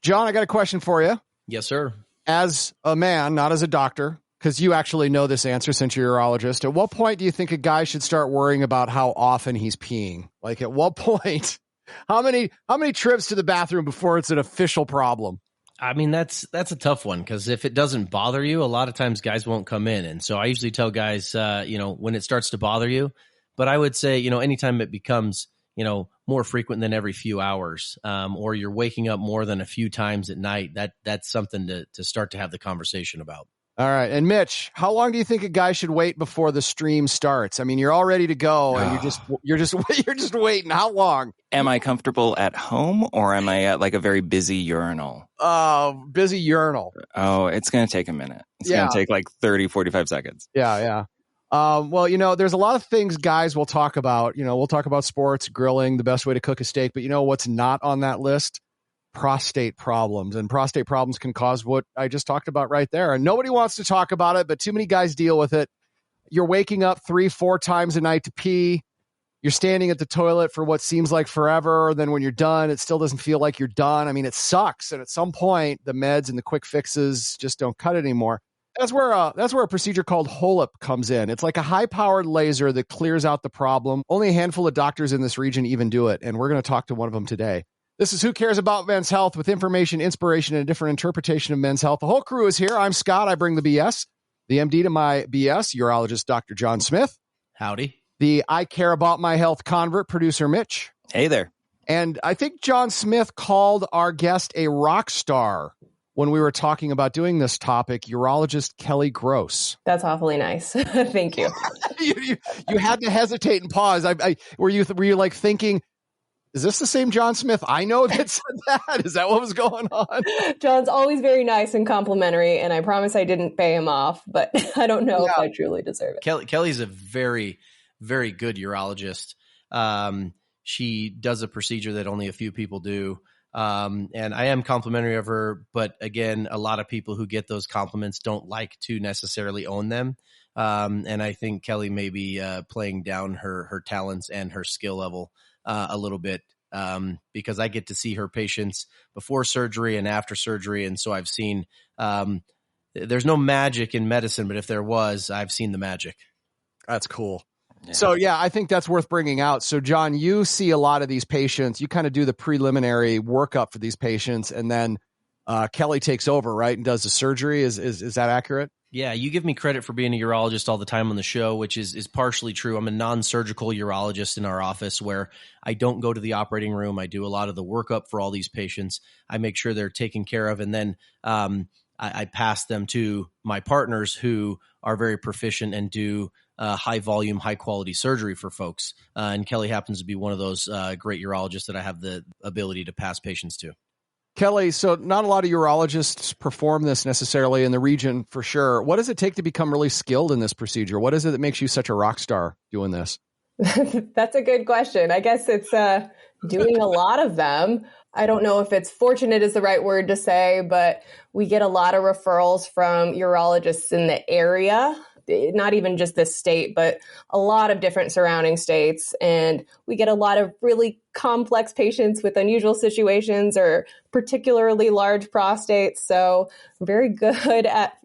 John, I got a question for you. Yes, sir. As a man, not as a doctor, because you actually know this answer since you're a urologist. At what point do you think a guy should start worrying about how often he's peeing? Like at what point? How many trips to the bathroom before it's an official problem? I mean, that's a tough one, because if it doesn't bother you, a lot of times guys won't come in. And so I usually tell guys, when it starts to bother you, but I would say, anytime it becomes, more frequent than every few hours, or you're waking up more than a few times at night, that's something to start to have the conversation about. All right. And Mitch, how long do you think a guy should wait before the stream starts? I mean, you're all ready to go and you're just waiting. How long? Am I comfortable at home or am I at like a very busy urinal? Busy urinal. Oh, it's going to take a minute. It's going to take like 30, 45 seconds. Yeah. Well, there's a lot of things guys will talk about. We'll talk about sports, grilling, the best way to cook a steak. But what's not on that list? Prostate problems. And prostate problems can cause what I just talked about right there. And nobody wants to talk about it, but too many guys deal with it. You're waking up 3-4 times a night to pee. You're standing at the toilet for what seems like forever. Then when you're done, it still doesn't feel like you're done. I mean, it sucks. And at some point, the meds and the quick fixes just don't cut it anymore. That's where a procedure called HOLEP comes in. It's like a high-powered laser that clears out the problem. Only a handful of doctors in this region even do it, and we're going to talk to one of them today. This is Who Cares About Men's Health, with information, inspiration, and a different interpretation of men's health. The whole crew is here. I'm Scott. I bring the BS. The MD to my BS, urologist Dr. John Smith. Howdy. The I Care About My Health convert, producer Mitch. Hey there. And I think John Smith called our guest a rock star when we were talking about doing this topic, urologist Kelli Gross. That's awfully nice. Thank you. you had to hesitate and pause. Were you like thinking, is this the same John Smith I know that said that? Is that what was going on? John's always very nice and complimentary, and I promise I didn't pay him off, but I don't know if I truly deserve it. Kelly's a very, very good urologist. She does a procedure that only a few people do. And I am complimentary of her, but again, a lot of people who get those compliments don't like to necessarily own them. And I think Kelli may be playing down her talents and her skill level a little bit, because I get to see her patients before surgery and after surgery. And so I've seen, there's no magic in medicine, but if there was, I've seen the magic. That's cool. Yeah. So, I think that's worth bringing out. So, John, you see a lot of these patients. You kind of do the preliminary workup for these patients, and then Kelli takes over, right, and does the surgery. Is that accurate? Yeah, you give me credit for being a urologist all the time on the show, which is partially true. I'm a non-surgical urologist in our office where I don't go to the operating room. I do a lot of the workup for all these patients. I make sure they're taken care of, and then I pass them to my partners who are very proficient and do high volume, high quality surgery for folks. And Kelli happens to be one of those great urologists that I have the ability to pass patients to. Kelli, so not a lot of urologists perform this necessarily in the region for sure. What does it take to become really skilled in this procedure? What is it that makes you such a rock star doing this? That's a good question. I guess it's doing a lot of them. I don't know if it's fortunate is the right word to say, but we get a lot of referrals from urologists in the area, not even just this state, but a lot of different surrounding states. And we get a lot of really complex patients with unusual situations or particularly large prostates. So very good at,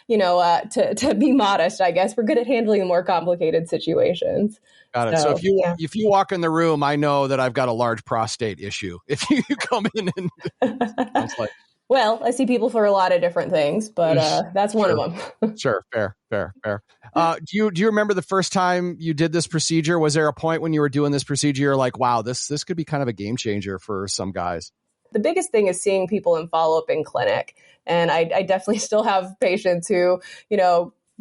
to be modest, I guess. We're good at handling the more complicated situations. Got it. So if you walk in the room, I know that I've got a large prostate issue. If you come in and it's like, well, I see people for a lot of different things, but that's one of them. Sure. Fair. Do you remember the first time you did this procedure? Was there a point when you were doing this procedure, you're like, wow, this could be kind of a game changer for some guys? The biggest thing is seeing people in follow-up in clinic. And I definitely still have patients who,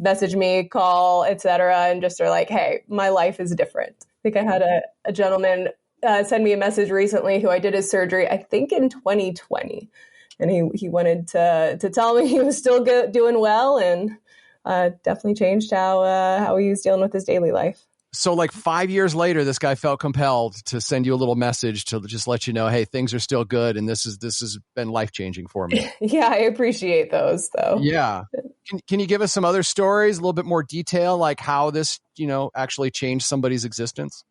message me, call, et cetera, and just are like, hey, my life is different. I think I had a gentleman send me a message recently who I did his surgery, I think in 2020. And he wanted to tell me he was still doing well, and definitely changed how he was dealing with his daily life. So like 5 years later, this guy felt compelled to send you a little message to just let you know, hey, things are still good. And this has been life-changing for me. Yeah, I appreciate those though. Yeah. Can you give us some other stories, a little bit more detail, like how this, actually changed somebody's existence?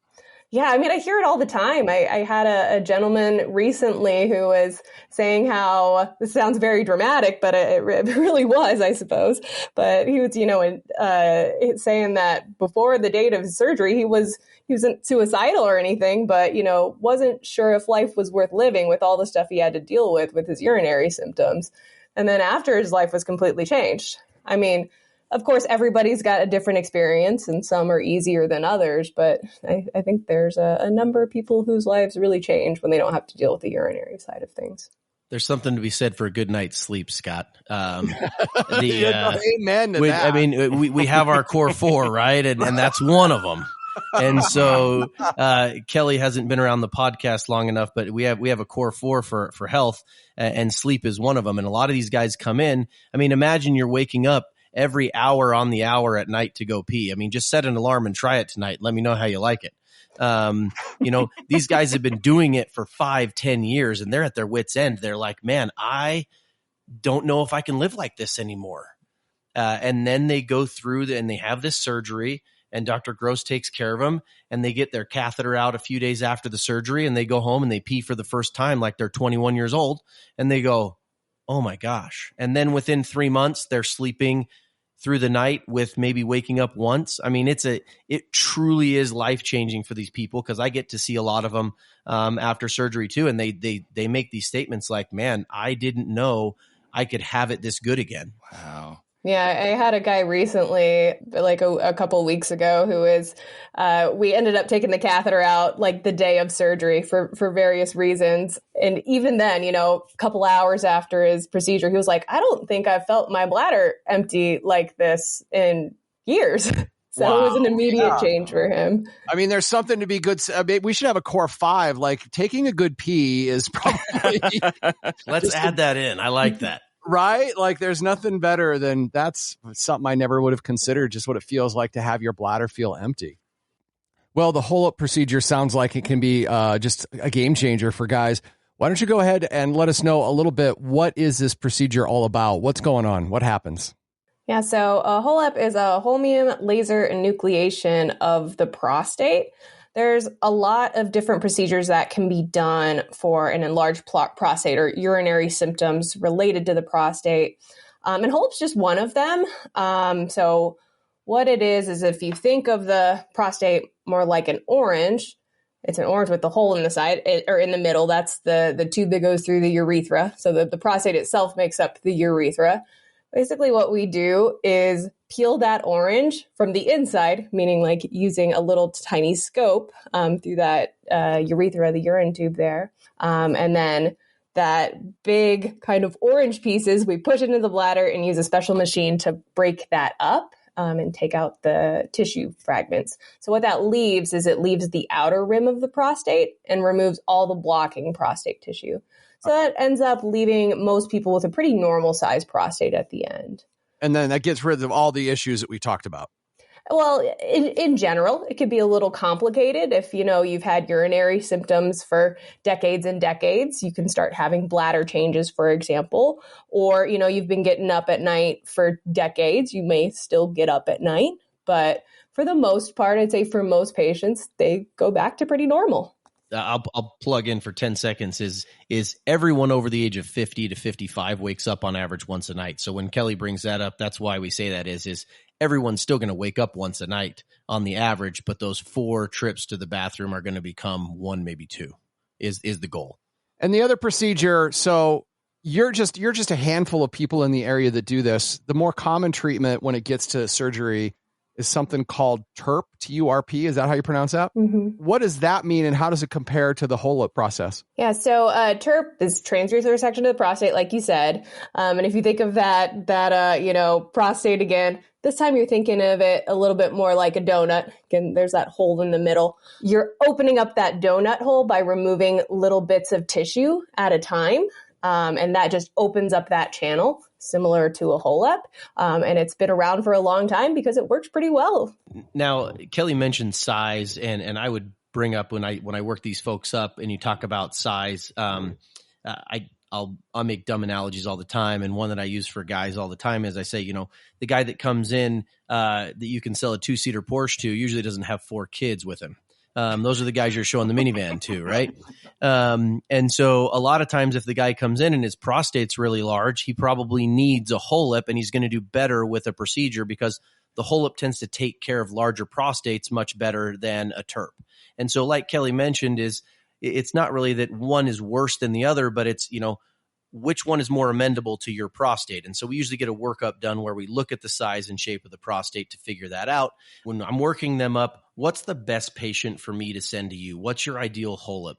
Yeah, I mean, I hear it all the time. I had a gentleman recently who was saying how this sounds very dramatic, but it really was, I suppose. But he was, saying that before the date of his surgery, he wasn't suicidal or anything, but wasn't sure if life was worth living with all the stuff he had to deal with his urinary symptoms. And then after, his life was completely changed. I mean, of course, everybody's got a different experience and some are easier than others, but I think there's a number of people whose lives really change when they don't have to deal with the urinary side of things. There's something to be said for a good night's sleep, Scott. Amen to that. I mean, we have our core four, right? And that's one of them. And so Kelli hasn't been around the podcast long enough, but we have a core four for health, and sleep is one of them. And a lot of these guys come in. I mean, imagine you're waking up every hour on the hour at night to go pee. I mean, just set an alarm and try it tonight. Let me know how you like it. These guys have been doing it for 5-10 years and they're at their wits' end. They're like, man, I don't know if I can live like this anymore. And then they go through and they have this surgery, and Dr. Gross takes care of them, and they get their catheter out a few days after the surgery, and they go home and they pee for the first time like they're 21 years old, and they go, oh my gosh. And then within 3 months, they're sleeping through the night with maybe waking up once. I mean, it truly is life-changing for these people, because I get to see a lot of them after surgery too. And they make these statements like, man, I didn't know I could have it this good again. Wow. Yeah, I had a guy recently, like a couple weeks ago, who is, we ended up taking the catheter out like the day of surgery for various reasons. And even then, a couple hours after his procedure, he was like, I don't think I've felt my bladder empty like this in years. So It was an immediate change for him. I mean, there's something to be good. I mean, we should have a core 5. Like, taking a good pee is probably. Let's add that in. I like that. Right? Like, there's nothing better than that's something I never would have considered, just what it feels like to have your bladder feel empty. Well, the HOLEP procedure sounds like it can be just a game changer for guys. Why don't you go ahead and let us know a little bit, what is this procedure all about? What's going on? What happens? Yeah, so a HOLEP is a holmium laser enucleation of the prostate. There's a lot of different procedures that can be done for an enlarged prostate or urinary symptoms related to the prostate. And HOLEP's just one of them. So what it is if you think of the prostate more like an orange, it's an orange with the hole in the side or in the middle. That's the tube that goes through the urethra. So the prostate itself makes up the urethra. Basically, what we do is peel that orange from the inside, meaning like using a little tiny scope through that urethra, the urine tube there. And then that big kind of orange pieces, we push it into the bladder and use a special machine to break that up and take out the tissue fragments. So what that leaves is it leaves the outer rim of the prostate and removes all the blocking prostate tissue. So that ends up leaving most people with a pretty normal sized prostate at the end. And then that gets rid of all the issues that we talked about. Well, in general, it could be a little complicated. If, you've had urinary symptoms for decades and decades, you can start having bladder changes, for example. Or, you've been getting up at night for decades, you may still get up at night. But for the most part, I'd say for most patients, they go back to pretty normal. I'll plug in for 10 seconds is everyone over the age of 50 to 55 wakes up on average once a night. So when Kelli brings that up, that's why we say that is everyone's still going to wake up once a night on the average, but those 4 trips to the bathroom are going to become 1, maybe 2 is the goal. And the other procedure, so you're just a handful of people in the area that do this. The more common treatment when it gets to surgery is something called TURP, T-U-R-P. Is that how you pronounce that? Mm-hmm. What does that mean, and how does it compare to the HOLEP process? Yeah, so TURP is transurethral resection of the prostate, like you said. And if you think of that prostate again, this time you're thinking of it a little bit more like a donut. Again, there's that hole in the middle. You're opening up that donut hole by removing little bits of tissue at a time. And that just opens up that channel, similar to a HOLEP. And it's been around for a long time because it works pretty well. Now, Kelli mentioned size, and I would bring up when I work these folks up and you talk about size, I'll make dumb analogies all the time. And one that I use for guys all the time is I say, the guy that comes in that you can sell a 2-seater Porsche to usually doesn't have 4 kids with him. Those are the guys you're showing the minivan to, right? And so a lot of times if the guy comes in and his prostate's really large, he probably needs a HOLEP, and he's going to do better with a procedure because the HOLEP tends to take care of larger prostates much better than a TURP. And so like Kelli mentioned, it's not really that one is worse than the other, but it's, which one is more amendable to your prostate. And so we usually get a workup done where we look at the size and shape of the prostate to figure that out. When I'm working them up, what's the best patient for me to send to you? What's your ideal HOLEP?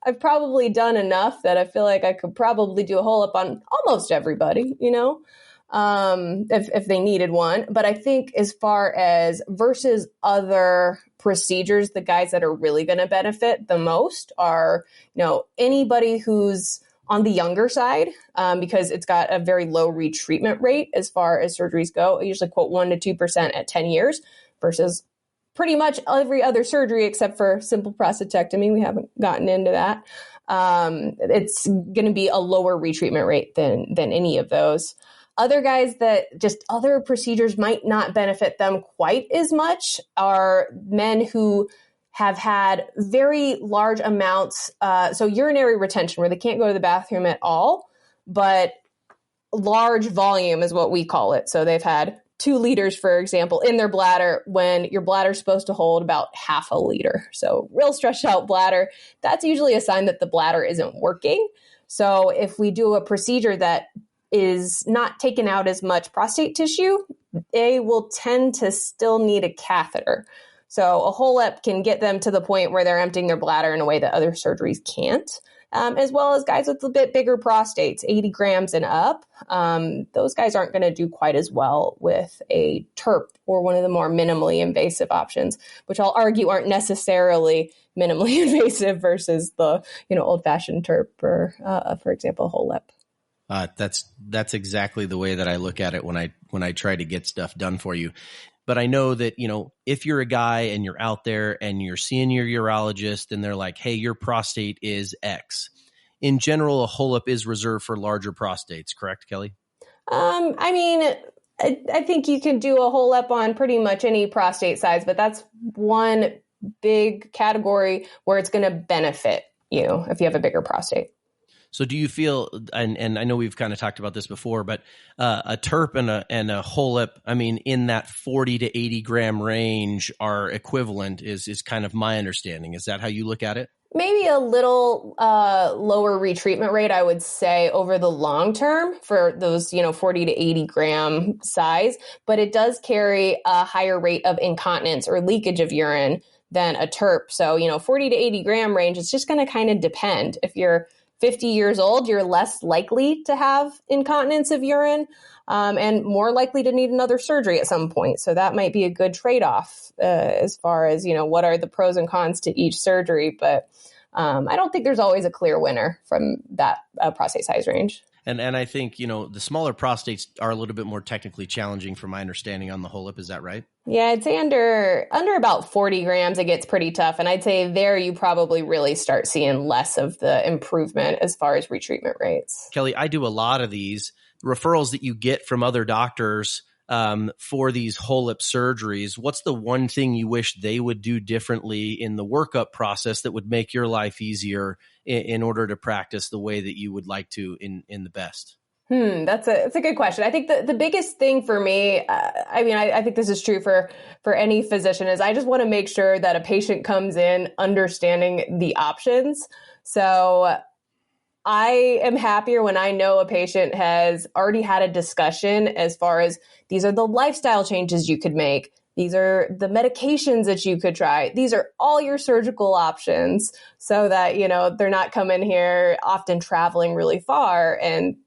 I've probably done enough that I feel like I could probably do a HOLEP on almost everybody, if they needed one. But I think as far as versus other procedures, the guys that are really going to benefit the most are, anybody who's on the younger side, because it's got a very low retreatment rate as far as surgeries go. I usually quote 1% to 2% at 10 years versus pretty much every other surgery except for simple prostatectomy. We haven't gotten into that. It's going to be a lower retreatment rate than any of those. Other guys that just other procedures might not benefit them quite as much are men who have had very large amounts, so urinary retention, where they can't go to the bathroom at all, but large volume is what we call it. So they've had 2 liters, for example, in their bladder when your bladder is supposed to hold about half a liter. So real stretched out bladder, that's usually a sign that the bladder isn't working. So if we do a procedure that is not taking out as much prostate tissue, they will tend to still need a catheter. So a HOLEP can get them to the point where they're emptying their bladder in a way that other surgeries can't, as well as guys with a bit bigger prostates, 80 grams and up. Those guys aren't going to do quite as well with a TURP or one of the more minimally invasive options, which I'll argue aren't necessarily minimally invasive versus the old-fashioned TURP or, for example, HOLEP. That's exactly the way that I look at it when I try to get stuff done for you. But I know that, if you're a guy and you're out there and you're seeing your urologist and they're like, hey, your prostate is X. In general, a HOLEP is reserved for larger prostates, correct, Kelli? I think you can do a HOLEP on pretty much any prostate size, but that's one big category where it's going to benefit you if you have a bigger prostate. So do you feel, and I know we've kind of talked about this before, but a TURP and a HOLEP, in that 40 to 80 gram range are equivalent is kind of my understanding. Is that how you look at it? Maybe a little lower retreatment rate, I would say, over the long term for those, 40 to 80 gram size, but it does carry a higher rate of incontinence or leakage of urine than a TURP. So, 40 to 80 gram range, it's just going to kind of depend. If you're 50 years old, you're less likely to have incontinence of urine and more likely to need another surgery at some point. So that might be a good trade-off as far as, what are the pros and cons to each surgery. But I don't think there's always a clear winner from that prostate size range. And I think, the smaller prostates are a little bit more technically challenging from my understanding on the HOLEP. Is that right? Yeah, I'd say under about 40 grams, it gets pretty tough. And I'd say there you probably really start seeing less of the improvement as far as retreatment rates. Kelli, I do a lot of these referrals that you get from other doctors for these HOLEP surgeries. What's the one thing you wish they would do differently in the workup process that would make your life easier in order to practice the way that you would like to in the best? That's a good question. I think the biggest thing for me, I think this is true for any physician, is I just want to make sure that a patient comes in understanding the options. So I am happier when I know a patient has already had a discussion as far as these are the lifestyle changes you could make. These are the medications that you could try. These are all your surgical options so that, they're not coming here often traveling really far. And,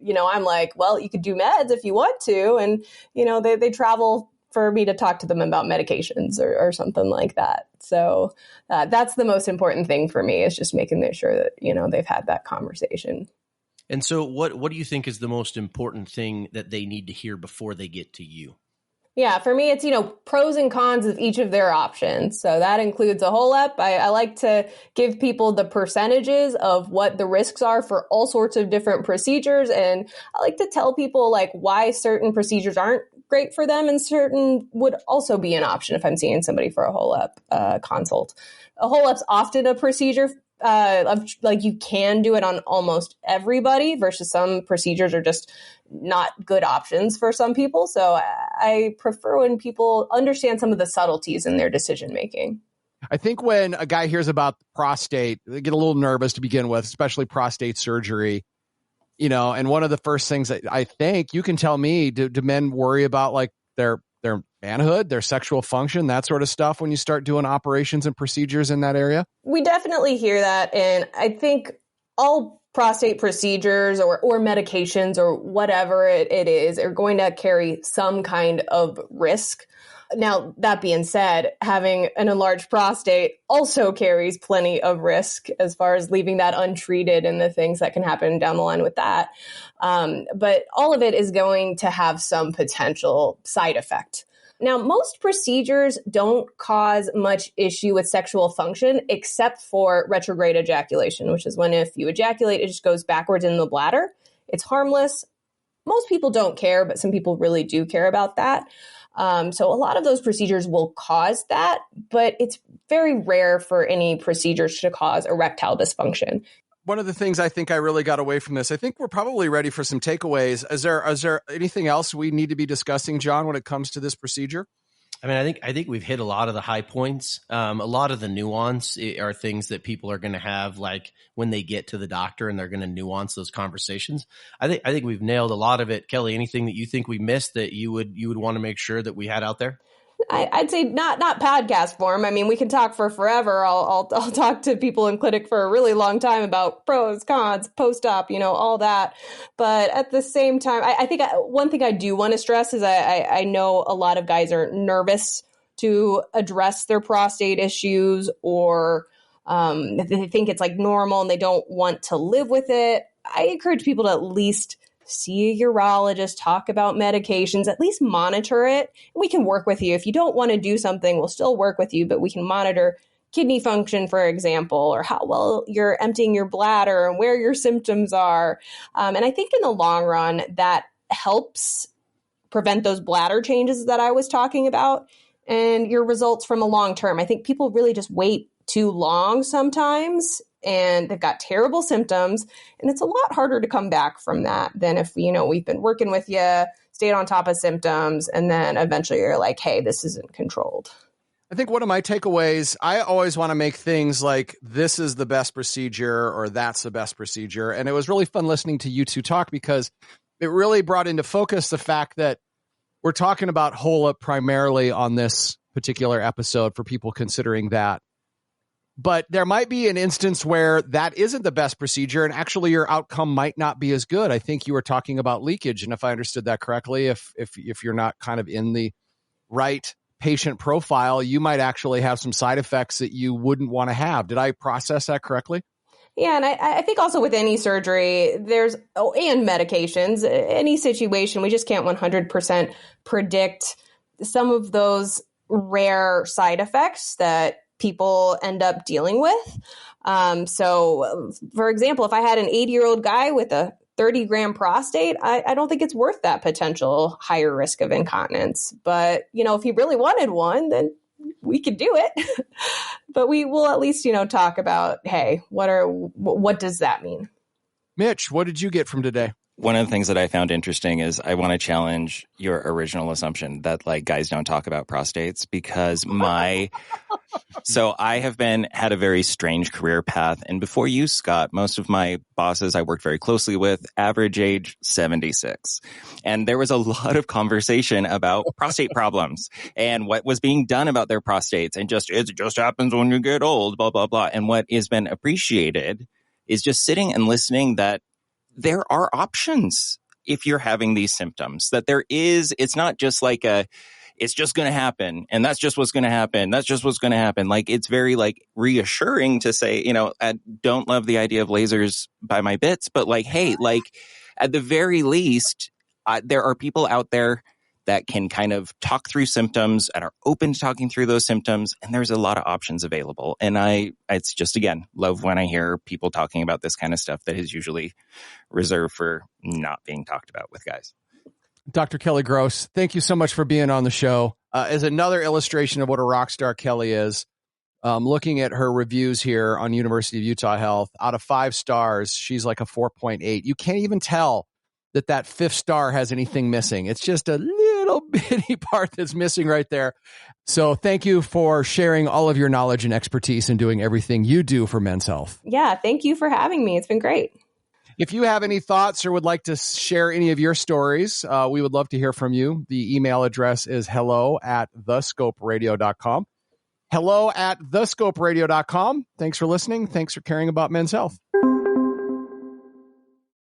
I'm like, well, you could do meds if you want to. And, they travel for me to talk to them about medications or something like that. So that's the most important thing for me, is just making sure that, they've had that conversation. And so what do you think is the most important thing that they need to hear before they get to you? Yeah, for me, it's, pros and cons of each of their options. So that includes a HOLEP. I like to give people the percentages of what the risks are for all sorts of different procedures. And I like to tell people why certain procedures aren't great for them, and certain would also be an option if I'm seeing somebody for a HOLEP consult. A HOLEP's often a procedure you can do it on almost everybody, versus some procedures are just not good options for some people. So I prefer when people understand some of the subtleties in their decision making. I think when a guy hears about prostate, they get a little nervous to begin with, especially prostate surgery. And one of the first things that I think, you can tell me, do men worry about like their manhood, their sexual function, that sort of stuff when you start doing operations and procedures in that area? We definitely hear that. And I think all prostate procedures or medications or whatever it is are going to carry some kind of risk. Now, that being said, having an enlarged prostate also carries plenty of risk as far as leaving that untreated and the things that can happen down the line with that. But all of it is going to have some potential side effect. Now, most procedures don't cause much issue with sexual function except for retrograde ejaculation, which is when if you ejaculate, it just goes backwards in the bladder. It's harmless. Most people don't care, but some people really do care about that. So a lot of those procedures will cause that, but it's very rare for any procedures to cause erectile dysfunction. One of the things I think I really got away from this, I think we're probably ready for some takeaways. Is there anything else we need to be discussing, John, when it comes to this procedure? I mean, I think we've hit a lot of the high points. A lot of the nuance are things that people are going to have, like when they get to the doctor, and they're going to nuance those conversations. I think we've nailed a lot of it. Kelli, anything that you think we missed that you would want to make sure that we had out there? I'd say not podcast form. I mean, we can talk for forever. I'll talk to people in clinic for a really long time about pros, cons, post-op, all that. But at the same time, I think one thing I do want to stress is I know a lot of guys are nervous to address their prostate issues, or they think it's like normal and they don't want to live with it. I encourage people to at least see a urologist, talk about medications, at least monitor it. We can work with you. If you don't want to do something, we'll still work with you, but we can monitor kidney function, for example, or how well you're emptying your bladder and where your symptoms are. And I think in the long run, that helps prevent those bladder changes that I was talking about and your results from a long term. I think people really just wait too long sometimes, and they've got terrible symptoms, and it's a lot harder to come back from that than if, we've been working with you, stayed on top of symptoms, and then eventually you're like, hey, this isn't controlled. I think one of my takeaways, I always want to make things like this is the best procedure or that's the best procedure. And it was really fun listening to you two talk, because it really brought into focus the fact that we're talking about HOLEP primarily on this particular episode for people considering that. But there might be an instance where that isn't the best procedure, and actually your outcome might not be as good. I think you were talking about leakage, and if I understood that correctly, if you're not kind of in the right patient profile, you might actually have some side effects that you wouldn't want to have. Did I process that correctly? Yeah, and I think also with any surgery, and medications, any situation, we just can't 100% predict some of those rare side effects that people end up dealing with. So, for example, if I had an 80-year-old guy with a 30-gram prostate, I don't think it's worth that potential higher risk of incontinence. But, if he really wanted one, then we could do it. But we will at least, talk about, hey, what does that mean? Mitch, what did you get from today? One of the things that I found interesting is I want to challenge your original assumption that guys don't talk about prostates, because so I have had a very strange career path. And before you, Scott, most of my bosses I worked very closely with, average age 76. And there was a lot of conversation about prostate problems and what was being done about their prostates, and it just happens when you get old, blah, blah, blah. And what has been appreciated is just sitting and listening that there are options if you're having these symptoms, that it's not just it's just going to happen. And that's just what's going to happen. That's just what's going to happen. It's very reassuring to say, I don't love the idea of lasers by my bits, but hey, at the very least, there are people out there that can kind of talk through symptoms and are open to talking through those symptoms. And there's a lot of options available. And it's just, again, love when I hear people talking about this kind of stuff that is usually reserved for not being talked about with guys. Dr. Kelli Gross, thank you so much for being on the show. As another illustration of what a rock star Kelli is, looking at her reviews here on University of Utah Health, out of 5 stars, she's like a 4.8. You can't even tell that 5th star has anything missing. It's just a little bitty part that's missing right there. So thank you for sharing all of your knowledge and expertise and doing everything you do for men's health. Yeah, thank you for having me. It's been great. If you have any thoughts or would like to share any of your stories, we would love to hear from you. The email address is hello@thescoperadio.com. hello@thescoperadio.com. Thanks for listening. Thanks for caring about men's health.